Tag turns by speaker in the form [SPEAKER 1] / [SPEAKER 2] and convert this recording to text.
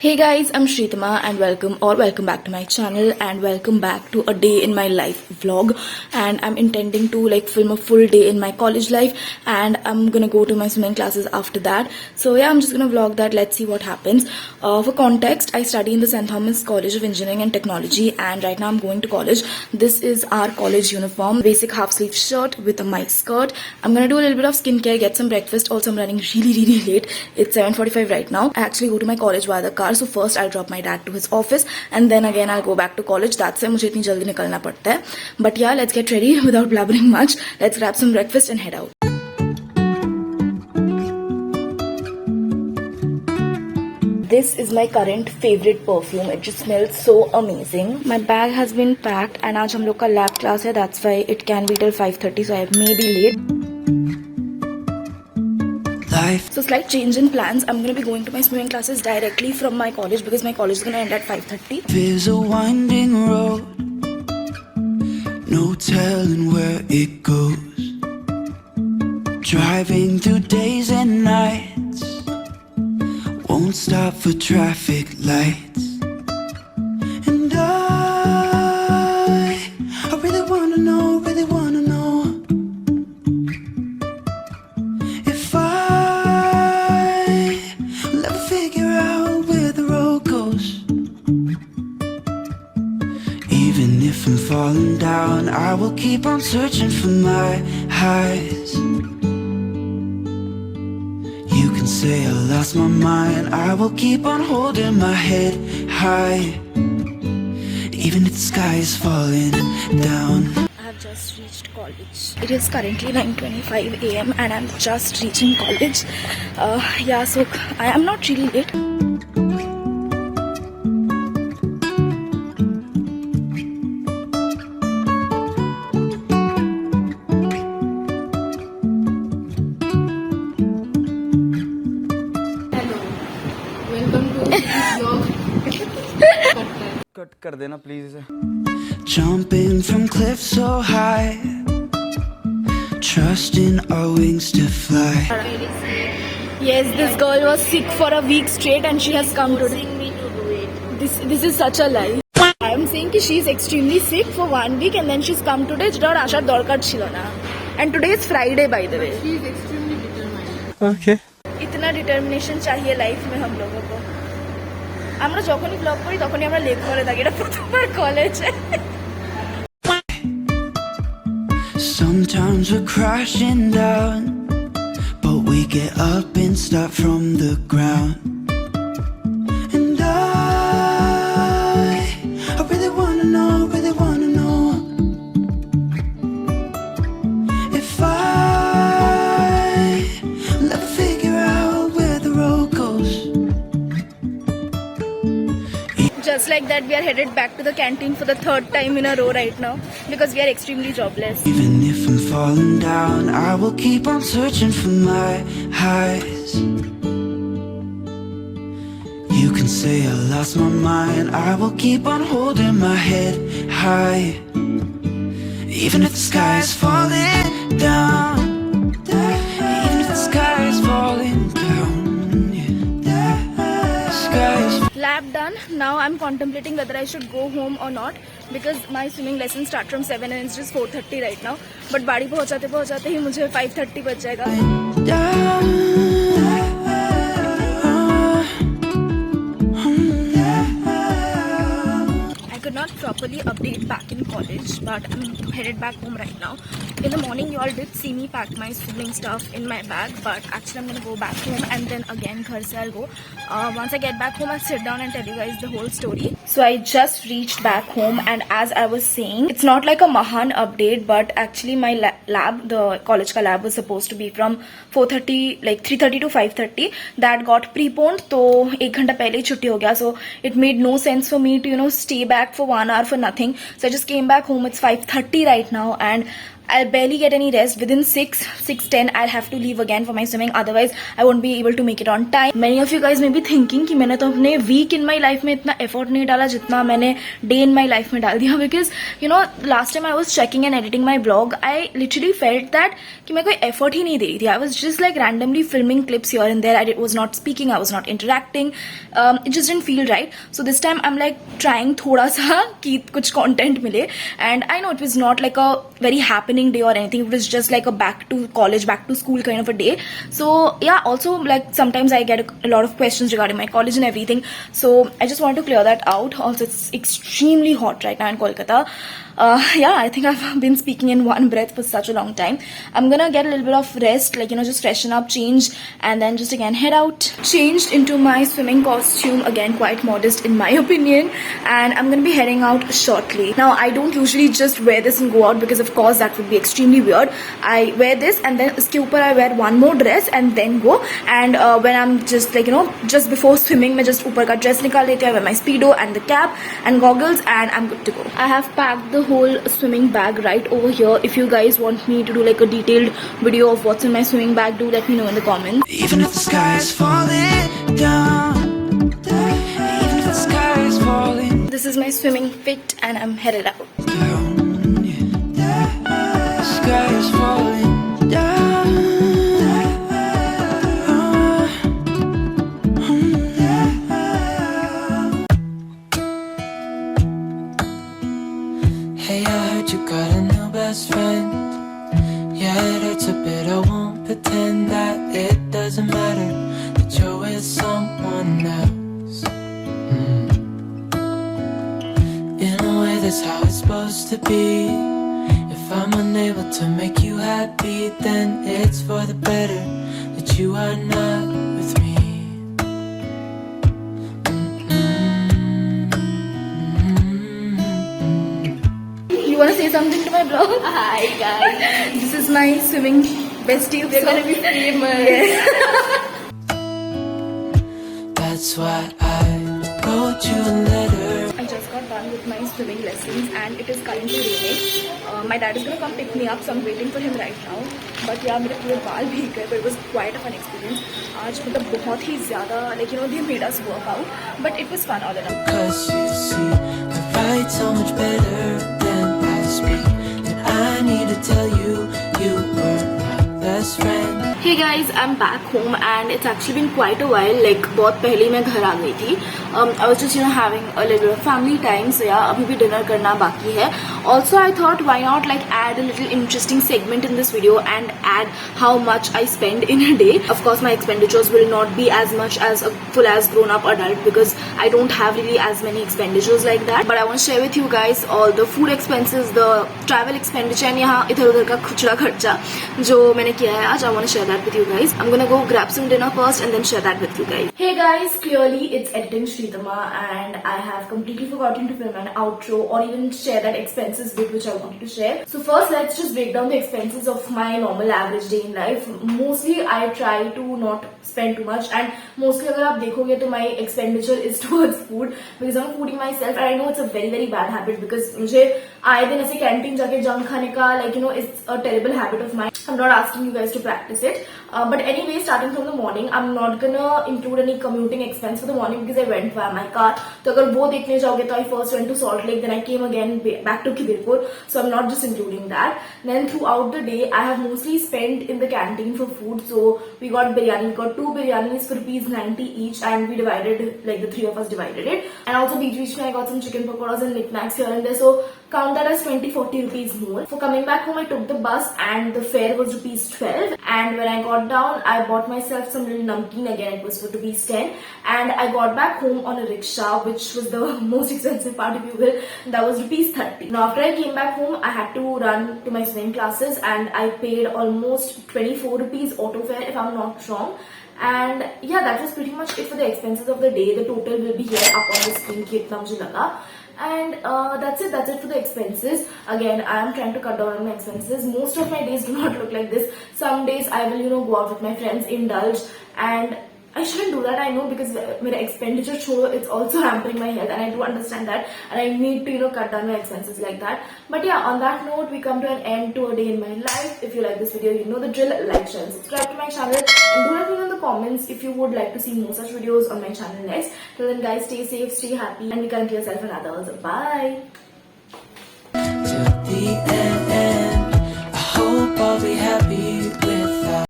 [SPEAKER 1] Hey guys, I'm Shritama and welcome back to my channel and welcome back to a day in my life vlog. And I'm intending to film a full day in my college life, and I'm gonna go to my swimming classes after that. So yeah, I'm just gonna vlog that. Let's see what happens. For context, I study in the St. Thomas College of Engineering and Technology, and right now I'm going to college. This is our college uniform, basic half sleeve shirt with a mic skirt. I'm gonna do a little bit of skincare, get some breakfast. Also, I'm running really late. It's 7:45 right now. I actually go to my college via the car. So first I'll drop my dad to his office and then again I'll go back to college. That's why मुझे इतनी जल्दी निकलना पड़ता है. But yeah, let's get ready without blabbering much. Let's grab some breakfast and head out. This is my current favorite perfume. It just smells so amazing. My bag has been packed and आज हम लोग का lab class है. That's why it can be till 5:30. So I may be late. So slight change in plans. I'm going to be going to my swimming classes directly from my college because my college is going to end at 5:30.
[SPEAKER 2] There's a winding road, no telling where it goes. Driving through days and nights, won't stop for traffic lights. And I really wanna know if I'll ever figure out where the road goes. Even if I'm falling down, I will keep on searching for my highs. You can say I lost my mind, I will keep on holding my head high. Even if the sky is falling down.
[SPEAKER 1] I have just reached college. It is currently 9:25 a.m. and I'm just reaching college. Yeah, so I am not really late.
[SPEAKER 3] Cut कर देना please इसे.
[SPEAKER 2] Jumping from cliffs so high, trusting our wings to fly.
[SPEAKER 1] Yes, this girl was sick for a week straight and she has come today. This is such a lie. I am saying that she is extremely sick for 1 week and then she's come today. যেটা ওর আসার দরকার ছিল না. And today is Friday by the way.
[SPEAKER 4] She is extremely determined.
[SPEAKER 3] Okay.
[SPEAKER 1] इतना determination चाहिए life में हम लोगों को. আমরা যখনই ব্লগ করি তখনই আমরা লেট করে থাকি. এটা প্রথমবার কলেজে.
[SPEAKER 2] Sometimes we're crashing down, but we get up and start from the ground. And I really wanna know if I'll ever figure out where the road goes.
[SPEAKER 1] Just like that, we are headed back to the canteen for the third time in a row right now because we are extremely jobless.
[SPEAKER 2] Even if I'm falling down, I will keep on searching for my highs. You can say I lost my mind, I will keep on holding my head high. Even if the sky is falling down, even if the sky is falling down, yeah. The sky is
[SPEAKER 1] Lab done. Now I'm contemplating whether I should go home or not because my swimming lessons start from 7 and it's just 4:30 right now. But बाड़ी पहुंचाते ही मुझे 5:30 बज जाएगा.
[SPEAKER 2] down.
[SPEAKER 1] I could not properly update back in college, but I'm headed back home right now. In the morning, you all did see me pack my swimming stuff in my bag, but actually I'm gonna go back home and then again ghar se I'll go. Once I get back home, I'll sit down and tell you guys the whole story. So I just reached back home, and as I was saying, it's not like a Mahan update, but actually my lab, the college ka lab was supposed to be from 4:30, like 3:30 to 5:30. That got preponed, so 1 घंटा पहले ही छुट्टी हो गया. So it made no sense for me to stay back for 1 hour for nothing. So I just came back home. It's 5:30 right now, and I'll barely get any rest. Within 6:10 I'll have to leave again for my swimming, otherwise I won't be able to make it on time. Many of you guys may be thinking कि मैंने तो अपने week in my life में इतना effort नहीं डाला जितना मैंने day in my life में डाल दिया, because you know last time I was checking and editing my vlog, I literally felt that कि मैं कोई effort ही नहीं दे रही थी. I was just like randomly filming clips here and there. I was not speaking, I was not interacting. It just didn't feel right. So this time I'm like trying थोड़ा सा कि कुछ content मिले, and I know it was not like a very happening day or anything. It was just like a back to college, back to school kind of a day. So yeah, also like sometimes I get a lot of questions regarding my college and everything. So I just want to clear that out. Also, it's extremely hot right now in Kolkata. Yeah, I think I've been speaking in one breath for such a long time. I'm gonna get a little bit of rest, like, you know, just freshen up, change, and then just again head out. Changed into my swimming costume, again quite modest in my opinion, and I'm gonna be heading out shortly. Now, I don't usually just wear this and go out because of course that would be extremely weird. I wear this and then iske upar I wear one more dress and then go. And when I'm just like, you know, just before swimming, मैं just ऊपर का dress निकाल लेती हूँ, I wear my speedo and the cap and goggles, and I'm good to go. I have packed the whole swimming bag right over here. If you guys want me to do like a detailed video of what's in my swimming bag, do let me know in the comments.
[SPEAKER 2] Even if the sky is falling down, even if the sky is falling
[SPEAKER 1] This is my swimming fit and I'm headed out.
[SPEAKER 2] down, the sky is falling down. Hey, I heard you got a new best friend. Yeah, it hurts a bit, I won't pretend that it doesn't matter that you're with someone else. In a way, that's how it's supposed to be. If I'm unable to make you happy, then it's for the better that you are not with me.
[SPEAKER 1] You wanna say something to my vlog? Hi guys. This is my swimming bestie. We're gonna be famous. Yes.
[SPEAKER 2] That's why I wrote you a letter.
[SPEAKER 1] I just got done with my swimming lessons and it is currently raining. My dad is gonna come pick me up, so I'm waiting for him right now. But yeah, मेरे पूरे बाल भीग गए, but it was quite a fun experience. आज मतलब बहुत ही ज़्यादा, like, you know, they made us work out, but it was fun all around.
[SPEAKER 2] Cause you see, I write so much better than I speak. And I need to tell you, you were my best friend.
[SPEAKER 1] Hey guys, I'm back home and it's actually been quite a while. Like बहुत पहले मैं घर आ गई थी. I was just, you know, having a little bit of family time. So yeah, अभी भी dinner करना बाकी है. Also, I thought why not like add a little interesting segment in this video and add how much I spend in a day. Of course, my expenditures will not be as much as a full as grown up adult because I don't have really as many expenditures like that. But I want to share with you guys all the food expenses, the travel expenditure, and यहाँ इधर उधर का खुचरा खर्चा जो मैंने किया है आज. I want to share that with you guys. I'm gonna go grab some dinner first and then share that with you guys. Hey guys, clearly it's editing Shritama and I have completely forgotten to film an outro or even share that expenses bit which I wanted to share. So first let's just break down the expenses of my normal average day in life. Mostly I try to not spend too much and mostly अगर आप देखोगे तो my expenditure is towards food because I'm fooding myself and I know it's a very very bad habit because मुझे आए दिन ऐसे canteen जाके junk खाने का, like, you know, it's a terrible habit of mine. I'm not asking you guys to practice it. But anyway, starting from the morning, I'm not gonna include any commuting expense for the morning because I went via my car. तो अगर वो देखने जाओगे तो I first went to Salt Lake, then I came again back to Khadirpur. So I'm not just including that. Then throughout the day, I have mostly spent in the canteen for food. So we got biryani, we got 2 biryanis for ₹90 each, and we divided, like the 3 of us divided it. And also beach I got some chicken pakoras and knickknacks here and there. So count that as 20-40 rupees more. For coming back home, I took the bus and the fare was ₹12. And when I got down, I bought myself some little namkeen, again it was for ₹10. And I got back home on a rickshaw, which was the most expensive part, if you will. That was ₹30. Now after I came back home, I had to run to my swimming classes and I paid almost 24 rupees auto fare if I'm not wrong. And yeah, that was pretty much it for the expenses of the day. The total will be here up on the screen ki itna mujhe laga. And that's it for the expenses. Again, I am trying to cut down on my expenses. Most of my days do not look like this. Some days I will, you know, go out with my friends, indulge, and I shouldn't do that, I know, because my expenditure show, it's also hampering my health, and I do understand that, and I need to, cut down my expenses like that. But yeah, on that note, we come to an end to a day in my life. If you like this video, you know the drill. Like, share, and subscribe to my channel, and do let me know in the comments if you would like to see more such videos on my channel next. Till then, guys, stay safe, stay happy, and be kind to yourself and others. Bye.
[SPEAKER 2] Till the end, I hope I'll be happy when